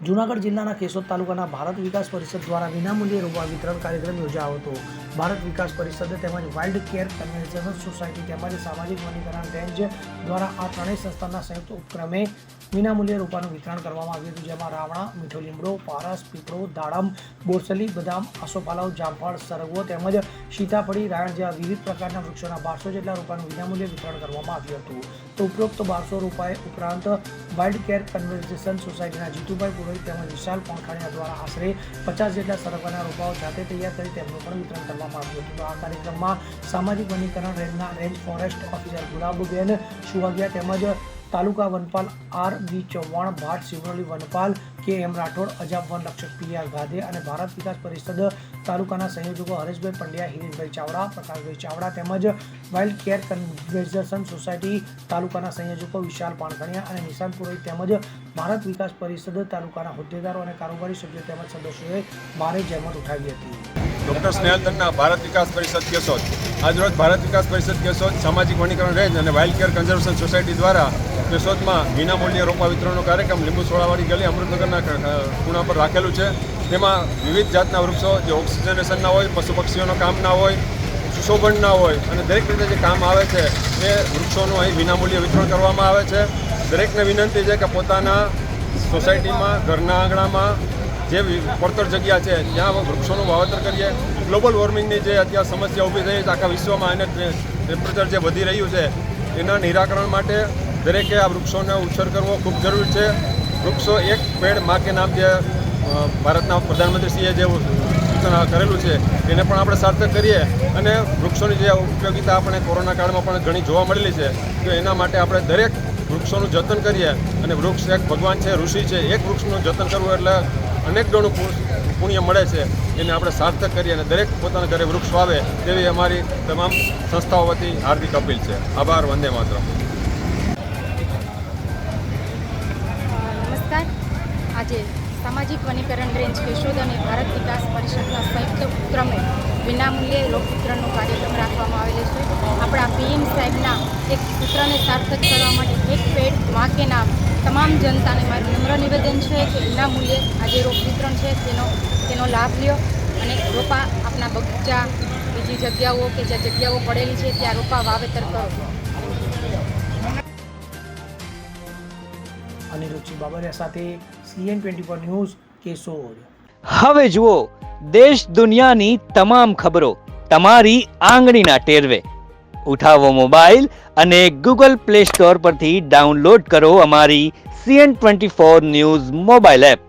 જૂનાગઢ જિલ્લાના કેશોદ તાલુકાના ભારત વિકાસ પરિષદ દ્વારા વિનામૂલ્યે રોપા વિતરણ કાર્યક્રમ યોજાયો હતો। ભારત વિકાસ પરિષદ તેમજ વાઇલ્ડ કેર કન્ઝર્વેશન સોસાયટી તેમજ સામાજિક વનીકરણ રેન્જ દ્વારા આ ત્રણેય સંસ્થાના સંયુક્ત ઉપક્રમે વિનામૂલ્યે રોપાનું વિતરણ કરવામાં આવ્યું હતું, જેમાં રાવણા, મીઠો લીમડો, પારસ, પીપળો, દાડમ, બોરસલી, બદામ, આસોપાલવ, જામફળ, સરગવો તેમજ સીતાફળી, રાયણ જેવા વિવિધ પ્રકારના વૃક્ષોના 1200 જેટલા રોપાનું વિનામૂલ્યે વિતરણ કરવામાં આવ્યું હતું। તો ઉપરોક્ત 1200 રોપાએ ઉપરાંત વાઇલ્ડ કેર કન્ઝર્વેશન સોસાયટીના જીતુભાઈ પુરોહિત તેમજ વિશાલ પોંખાણીયા દ્વારા આશરે 50 જેટલા સરગવાના રોપાઓ જાતે તૈયાર કરી તેમનું પણ વિતરણ કરવામાં આવ્યું હતું। તો આ કાર્યક્રમમાં સામાજિક વનીકરણ રેન્જના રેન્જ ફોરેસ્ટ ઓફિસર ગુલાબબેન સુવાગિયા તેમજ તાલુકા વનપાલ R.B. ચૌહાણ, ભાટ સિમરોલી વનપાલ K.M. રાઠોડ, અજાબ વન રક્ષક P.R. ગાધે અને ભારત વિકાસ પરિષદ તાલુકાના સંયોજકો હરેશભાઈ પંડ્યા, હિરેનભાઈ ચાવડા, પ્રકાશભાઈ ચાવડા તેમજ વાઇલ્ડ કેર કન્ઝર્વેશન સોસાયટી તાલુકાના સંયોજકો વિશાલ પાણખણિયા અને નિશાંત પુરોહિત તેમજ ભારત વિકાસ પરિષદ તાલુકાના હોદ્દેદારો અને કારોબારી સભ્યો તેમજ સદસ્યોએ ભારે જહેમત ઉઠાવી હતી। ડૉક્ટર સ્નેહલ દન્ના, ભારત વિકાસ પરિષદ કેશોદ। આજરોજ ભારત વિકાસ પરિષદ કેશોદ સામાજિક વનીકરણ રેન્જ અને વાઇલ્ડ કેર કન્ઝર્વેશન સોસાયટી દ્વારા કેશોદમાં વિનામૂલ્યે રોપા વિતરણનો કાર્યક્રમ લીંબુ સોળાવાળી ગલી અમૃતનગરના ખૂણા પર રાખેલું છે। તેમાં વિવિધ જાતના વૃક્ષો જે ઓક્સિજનેશનના હોય, પશુ પક્ષીઓનો કામના હોય, સુશોભનના હોય અને દરેક રીતે જે કામ આવે છે એ વૃક્ષોનું અહીં વિનામૂલ્યે વિતરણ કરવામાં આવે છે। દરેકને વિનંતી છે કે પોતાના સોસાયટીમાં, ઘરના આંગણામાં જે પડતર જગ્યા છે ત્યાં વૃક્ષોનું વાવેતર કરીએ। ગ્લોબલ વોર્મિંગની જે અત્યારે સમસ્યા ઊભી થઈ છે આખા વિશ્વમાં અને ટેમ્પરેચર જે વધી રહ્યું છે એના નિરાકરણ માટે દરેકે આ વૃક્ષોનો ઉછેર કરવો ખૂબ જરૂરી છે। વૃક્ષો એક પેડ માં કે નામ જે ભારતના પ્રધાનમંત્રીશ્રીએ જે સૂચન કરેલું છે એને પણ આપણે સાર્થક કરીએ અને વૃક્ષોની જે ઉપયોગિતા આપણે કોરોના કાળમાં પણ ઘણી જોવા મળેલી છે તો એના માટે આપણે દરેક વૃક્ષોનું જતન કરીએ અને વૃક્ષ એક ભગવાન છે, ઋષિ છે, એક વૃક્ષનું જતન કરવું એટલે અનેક ગણું પુણ્ય મળે છે, એને આપણે સાર્થક કરીએ અને દરેક પોતાના ઘરે વૃક્ષ વાવે તેવી અમારી તમામ સંસ્થાઓ વતી હાર્દિક અપીલ છે। આભાર। વંદે માતરમ। નમસ્કાર। આજે સામાજિક વનીકરણ રેન્જ કેશોદ અને ભારત વિકાસ પરિષદના સંયુક્ત ઉપક્રમે વિનામૂલ્યે રોપ વિતરણનો કાર્યક્રમ રાખવામાં આવેલો છે। આપણા PM સાહેબના એક સૂત્રને સાર્થક કરવા માટે એક પેડ માં કે નામ તમામ જનતાને મારું નમ્ર નિવેદન છે કે વિનામૂલ્યે આજે રોપ વિતરણ છે તેનો લાભ લ્યો અને રોપા આપણા બગીચા, બીજી જગ્યાઓ કે જ્યાં જગ્યાઓ પડેલી છે ત્યાં રોપા વાવેતર કરો। અનિરુચિ બાબરિયા સાથે CN24 ન્યૂઝ કેશોદ। હવે જુઓ દેશ દુનિયાની તમામ ખબરો તમારી આંગળીના ટેરવે। ઉઠાવો મોબાઈલ અને Google Play Store પરથી ડાઉનલોડ કરો અમારી CN24 ન્યૂઝ મોબાઈલ એપ।